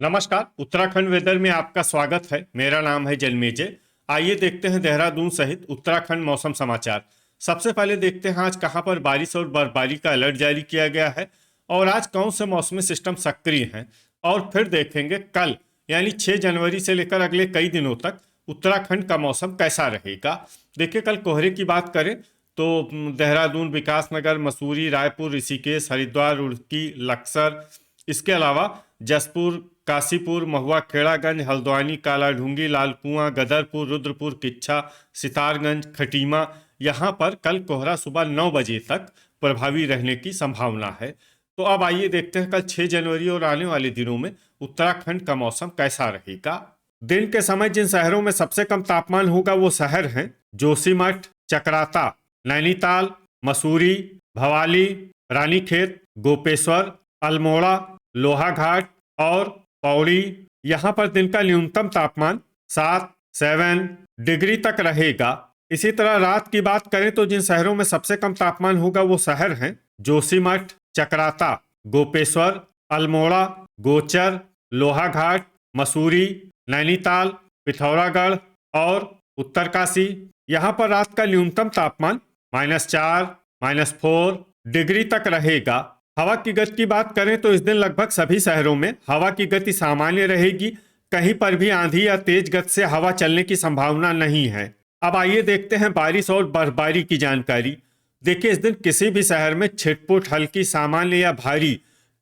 नमस्कार। उत्तराखंड वेदर में आपका स्वागत है। मेरा नाम है जन्मेजय। आइए देखते हैं देहरादून सहित उत्तराखंड मौसम समाचार। सबसे पहले देखते हैं आज कहां पर बारिश और बर्फबारी का अलर्ट जारी किया गया है और आज कौन से मौसमी सिस्टम सक्रिय हैं। और फिर देखेंगे कल यानी 6 जनवरी से लेकर अगले कई दिनों तक उत्तराखंड का मौसम कैसा रहेगा। देखिए, कल कोहरे की बात करें तो देहरादून, विकासनगर, मसूरी, रायपुर, ऋषिकेश, हरिद्वार, रुड़की, लक्सर, इसके अलावा जसपुर, काशीपुर, महुआ, खेड़ागंज, हल्द्वानी, कालाढूंगी, लालकुआं, गदरपुर, रुद्रपुर, किच्छा, सितारगंज, खटीमा, यहाँ पर कल कोहरा सुबह 9 बजे तक प्रभावी रहने की संभावना है। तो अब आइए देखते हैं कल 6 जनवरी और आने वाले दिनों में उत्तराखंड का मौसम कैसा रहेगा। दिन के समय जिन शहरों में सबसे कम तापमान होगा वो शहर हैं जोशीमठ, चकराता, नैनीताल, मसूरी, भवाली, रानीखेत, गोपेश्वर, अल्मोड़ा, लोहाघाट और पौड़ी। यहाँ पर दिन का न्यूनतम तापमान 7 डिग्री तक रहेगा। इसी तरह रात की बात करें तो जिन शहरों में सबसे कम तापमान होगा वो शहर हैं जोशीमठ, चकराता, गोपेश्वर, अल्मोड़ा, गोचर, लोहाघाट, मसूरी, नैनीताल, पिथौरागढ़ और उत्तरकाशी। यहाँ पर रात का न्यूनतम तापमान -4, -4 डिग्री तक रहेगा। हवा की गति की बात करें तो इस दिन लगभग सभी शहरों में हवा की गति सामान्य रहेगी। कहीं पर भी आंधी या तेज गति से हवा चलने की संभावना नहीं है। अब आइए देखते हैं बारिश और बर्फबारी की जानकारी। देखिए, इस दिन किसी भी शहर में छिटपुट, हल्की, सामान्य या भारी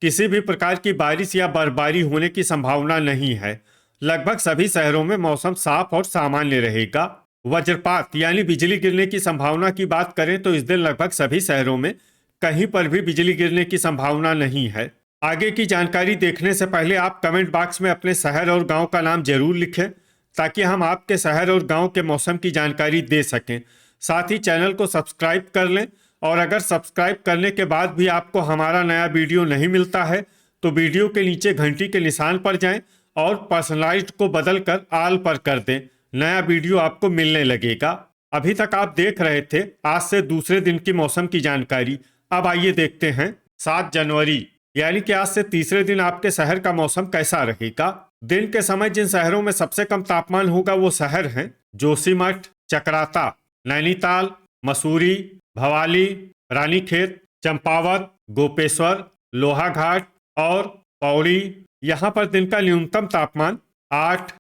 किसी भी प्रकार की बारिश या बर्फबारी होने की संभावना नहीं है। लगभग सभी शहरों में मौसम साफ और सामान्य रहेगा। वज्रपात यानी बिजली गिरने की संभावना की बात करें तो इस दिन लगभग सभी शहरों में कहीं पर भी बिजली गिरने की संभावना नहीं है। आगे की जानकारी देखने से पहले आप कमेंट बॉक्स में अपने शहर और गांव का नाम जरूर लिखें ताकि हम आपके शहर और गांव के मौसम की जानकारी दे सकें। साथ ही चैनल को सब्सक्राइब कर लें और अगर सब्सक्राइब करने के बाद भी आपको हमारा नया वीडियो नहीं मिलता है तो वीडियो के नीचे घंटी के निशान पर जाएं और पर्सनलाइज्ड को बदलकर ऑल पर कर दें। नया वीडियो आपको मिलने लगेगा। अभी तक आप देख रहे थे आज से दूसरे दिन की मौसम की जानकारी। अब आइए देखते हैं 7 जनवरी यानी कि आज से तीसरे दिन आपके शहर का मौसम कैसा रहेगा। दिन के समय जिन शहरों में सबसे कम तापमान होगा वो शहर हैं जोशीमठ, चकराता, नैनीताल, मसूरी, भवाली, रानीखेत, चंपावत, गोपेश्वर, लोहाघाट और पौड़ी। यहाँ पर दिन का न्यूनतम तापमान 8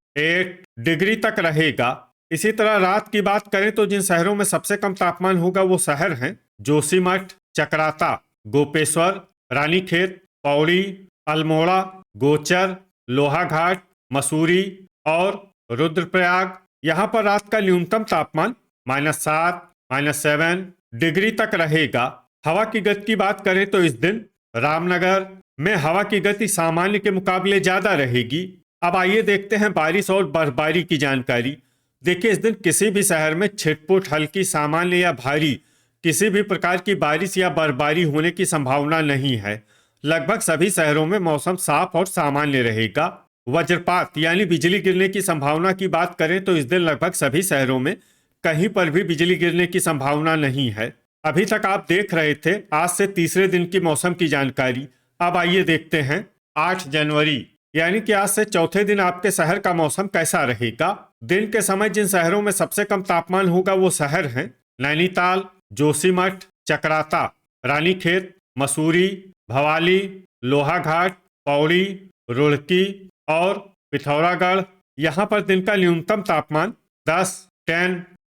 डिग्री तक रहेगा। इसी तरह रात की बात करें तो जिन शहरों में सबसे कम तापमान होगा वो शहर हैं जोशीमठ, चकराता, गोपेश्वर, रानीखेत, पौड़ी, अल्मोड़ा, गोचर, लोहाघाट, मसूरी और रुद्रप्रयाग। यहाँ पर रात का न्यूनतम तापमान -7, -7 डिग्री तक रहेगा। हवा की गति की बात करें तो इस दिन रामनगर में हवा की गति सामान्य के मुकाबले ज्यादा रहेगी। अब आइए देखते हैं बारिश और बर्फबारी की जानकारी। देखिए, इस दिन किसी भी शहर में छिटपुट, हल्की, सामान्य या भारी किसी भी प्रकार की बारिश या बर्फबारी होने की संभावना नहीं है। लगभग सभी शहरों में मौसम साफ और सामान्य रहेगा। वज्रपात यानी बिजली गिरने की संभावना की बात करें तो इस दिन लगभग सभी शहरों में कहीं पर भी बिजली गिरने की संभावना नहीं है। अभी तक आप देख रहे थे आज से तीसरे दिन की मौसम की जानकारी। अब आइए देखते हैं 8 जनवरी यानी कि आज से चौथे दिन आपके शहर का मौसम कैसा रहेगा। दिन के समय जिन शहरों में सबसे कम तापमान होगा वो शहर हैं नैनीताल, जोशीमठ, चकराता, रानीखेत, मसूरी, भवाली, लोहाघाट, पौड़ी, रुड़की और पिथौरागढ़। यहाँ पर दिन का न्यूनतम तापमान 10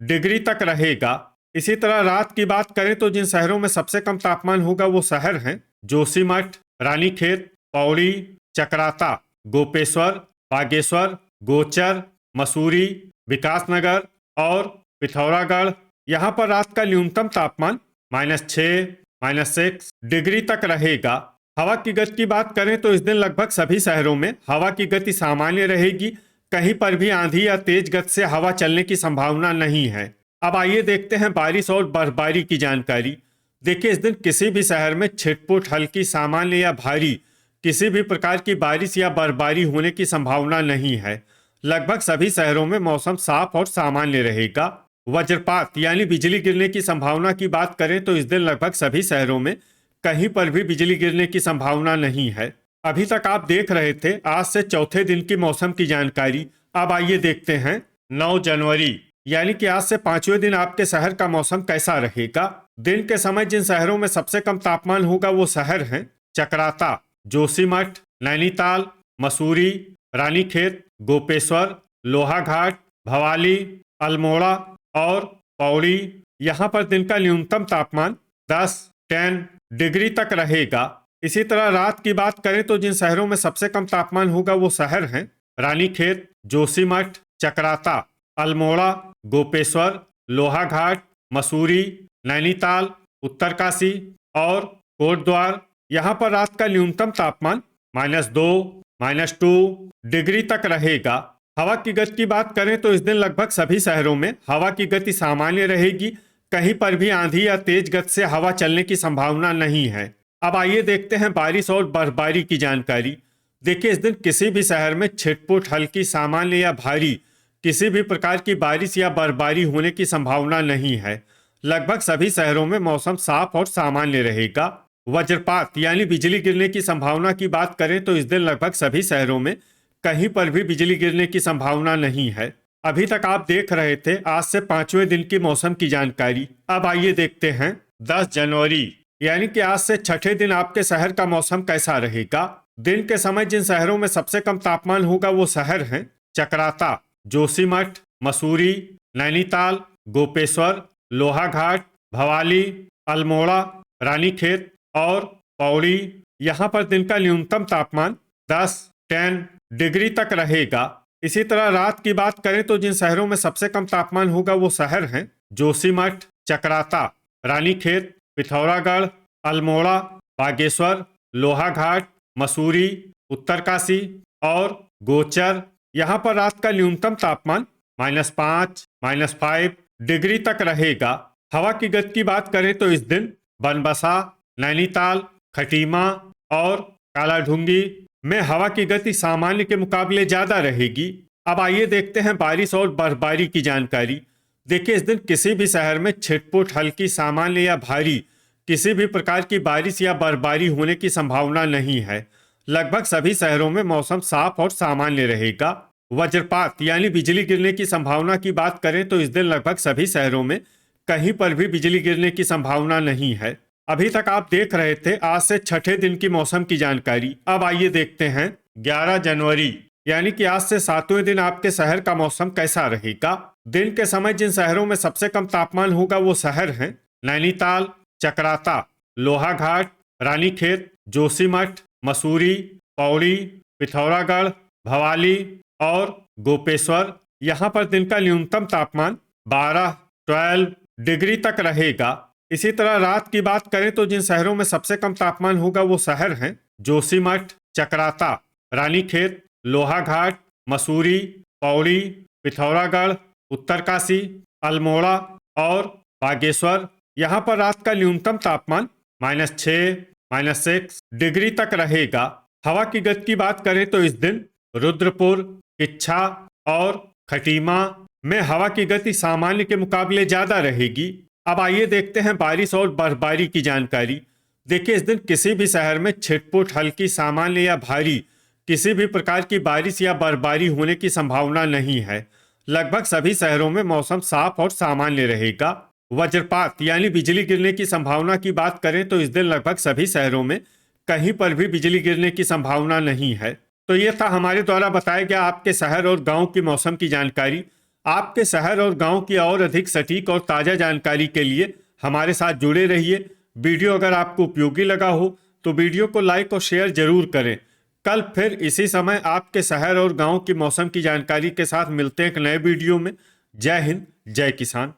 डिग्री तक रहेगा। इसी तरह रात की बात करें तो जिन शहरों में सबसे कम तापमान होगा वो शहर हैं जोशीमठ, रानीखेत, पौड़ी, चकराता, गोपेश्वर, बागेश्वर, गोचर, मसूरी, विकासनगर और पिथौरागढ़। यहाँ पर रात का न्यूनतम तापमान -6, -6 डिग्री तक रहेगा। हवा की गति की बात करें तो इस दिन लगभग सभी शहरों में हवा की गति सामान्य रहेगी। कहीं पर भी आंधी या तेज गति से हवा चलने की संभावना नहीं है। अब आइए देखते हैं बारिश और बर्फबारी की जानकारी। देखिए, इस दिन किसी भी शहर में छिटपुट, हल्की, सामान्य या भारी किसी भी प्रकार की बारिश या बर्फबारी होने की संभावना नहीं है। लगभग सभी शहरों में मौसम साफ और सामान्य रहेगा। वज्रपात यानी बिजली गिरने की संभावना की बात करें तो इस दिन लगभग सभी शहरों में कहीं पर भी बिजली गिरने की संभावना नहीं है। अभी तक आप देख रहे थे आज से चौथे दिन की मौसम की जानकारी। अब आइए देखते हैं 9 जनवरी यानी कि आज से पांचवें दिन आपके शहर का मौसम कैसा रहेगा। दिन के समय जिन शहरों में सबसे कम तापमान होगा वो शहर हैं चकराता, जोशीमठ, नैनीताल, मसूरी, रानीखेत, गोपेश्वर, लोहाघाट, भवाली, अल्मोड़ा और पौड़ी। यहाँ पर दिन का न्यूनतम तापमान 10 डिग्री तक रहेगा। इसी तरह रात की बात करें तो जिन शहरों में सबसे कम तापमान होगा वो शहर हैं रानीखेत, जोशीमठ, चकराता, अल्मोड़ा, गोपेश्वर, लोहाघाट, मसूरी, नैनीताल, उत्तरकाशी और कोटद्वार। यहाँ पर रात का न्यूनतम तापमान -2, -2 डिग्री तक रहेगा। हवा की गति की बात करें तो इस दिन लगभग सभी शहरों में हवा की गति सामान्य रहेगी। कहीं पर भी आंधी या तेज गति से हवा चलने की संभावना नहीं है। अब आइए देखते हैं बारिश और बर्फबारी की जानकारी। देखिए, इस दिन किसी भी शहर में छिटपुट, हल्की, सामान्य या भारी किसी भी प्रकार की बारिश या बर्फबारी होने की संभावना नहीं है। लगभग सभी शहरों में मौसम साफ और सामान्य रहेगा। वज्रपात यानी बिजली गिरने की संभावना की बात करें तो इस दिन लगभग सभी शहरों में कहीं पर भी बिजली गिरने की संभावना नहीं है। अभी तक आप देख रहे थे आज से पांचवें दिन की मौसम की जानकारी। अब आइए देखते हैं 10 जनवरी यानी कि आज से छठे दिन आपके शहर का मौसम कैसा रहेगा। दिन के समय जिन शहरों में सबसे कम तापमान होगा वो शहर हैं चकराता, जोशीमठ, मसूरी, नैनीताल, गोपेश्वर, लोहाघाट, भवाली, अल्मोड़ा, रानीखेत और पौड़ी। यहाँ पर दिन का न्यूनतम तापमान 10 डिग्री तक रहेगा। इसी तरह रात की बात करें तो जिन शहरों में सबसे कम तापमान होगा वो शहर हैं जोशीमठ, चकराता, रानीखेत, पिथौरागढ़, अल्मोड़ा, बागेश्वर, लोहाघाट, मसूरी, उत्तरकाशी और गोचर। यहाँ पर रात का न्यूनतम तापमान -5, -5 डिग्री तक रहेगा। हवा की गति की बात करें तो इस दिन बनबसा, नैनीताल, खटीमा और कालाढूंगी में हवा की गति सामान्य के मुकाबले ज्यादा रहेगी। अब आइए देखते हैं बारिश और बर्फबारी की जानकारी। देखिए, इस दिन किसी भी शहर में छिटपुट, हल्की, सामान्य या भारी किसी भी प्रकार की बारिश या बर्फबारी होने की संभावना नहीं है। लगभग सभी शहरों में मौसम साफ और सामान्य रहेगा। वज्रपात यानी बिजली गिरने की संभावना की बात करें तो इस दिन लगभग सभी शहरों में कहीं पर भी बिजली गिरने की संभावना नहीं है। अभी तक आप देख रहे थे आज से छठे दिन की मौसम की जानकारी। अब आइए देखते हैं 11 जनवरी यानी कि आज से सातवें दिन आपके शहर का मौसम कैसा रहेगा। दिन के समय जिन शहरों में सबसे कम तापमान होगा वो शहर हैं नैनीताल, चकराता, लोहाघाट, रानीखेत, जोशीमठ, मसूरी, पौड़ी, पिथौरागढ़, भवाली और गोपेश्वर। यहाँ पर दिन का न्यूनतम तापमान 12 डिग्री तक रहेगा। इसी तरह रात की बात करें तो जिन शहरों में सबसे कम तापमान होगा वो शहर हैं जोशीमठ, चकराता, रानीखेत, लोहाघाट, मसूरी, पौड़ी, पिथौरागढ़, उत्तरकाशी, अल्मोड़ा और बागेश्वर। यहाँ पर रात का न्यूनतम तापमान -6, -6 डिग्री तक रहेगा। हवा की गति की बात करें तो इस दिन रुद्रपुर, किच्छा और खटीमा में हवा की गति सामान्य के मुकाबले ज्यादा रहेगी। अब आइए देखते हैं बारिश और बर्फबारी की जानकारी। देखिए, इस दिन किसी भी शहर में छिटपुट, हल्की, सामान्य या भारी किसी भी प्रकार की बारिश या बर्फबारी होने की संभावना नहीं है। लगभग सभी शहरों में मौसम साफ और सामान्य रहेगा। वज्रपात यानी बिजली गिरने की संभावना की बात करें तो इस दिन लगभग सभी शहरों में कहीं पर भी बिजली गिरने की संभावना नहीं है। तो ये था हमारे द्वारा बताया गया आपके शहर और गांव की मौसम की जानकारी। आपके शहर और गांव की और अधिक सटीक और ताज़ा जानकारी के लिए हमारे साथ जुड़े रहिए। वीडियो अगर आपको उपयोगी लगा हो तो वीडियो को लाइक और शेयर जरूर करें। कल फिर इसी समय आपके शहर और गांव की मौसम की जानकारी के साथ मिलते हैं एक नए वीडियो में। जय हिंद, जय किसान।